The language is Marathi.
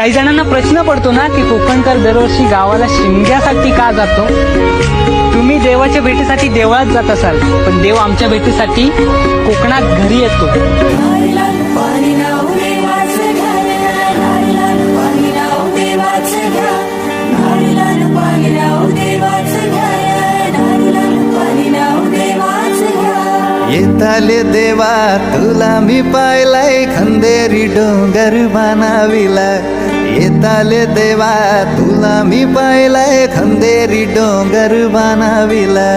काही जणांना प्रश्न पडतो ना की कोकणकर दरवर्षी गावाला शिमग्यासाठी का जातो. तुम्ही देवाच्या भेटीसाठी देवळात जात असाल, पण देव आमच्या भेटीसाठी कोकणात घरी येतो. येताले देवा तुला मी पाहिलाय खंदेरी डोंगर बनाविला. येताले देवा तुला मी पाहिलाय खंदेरी डोंगर बनाविला.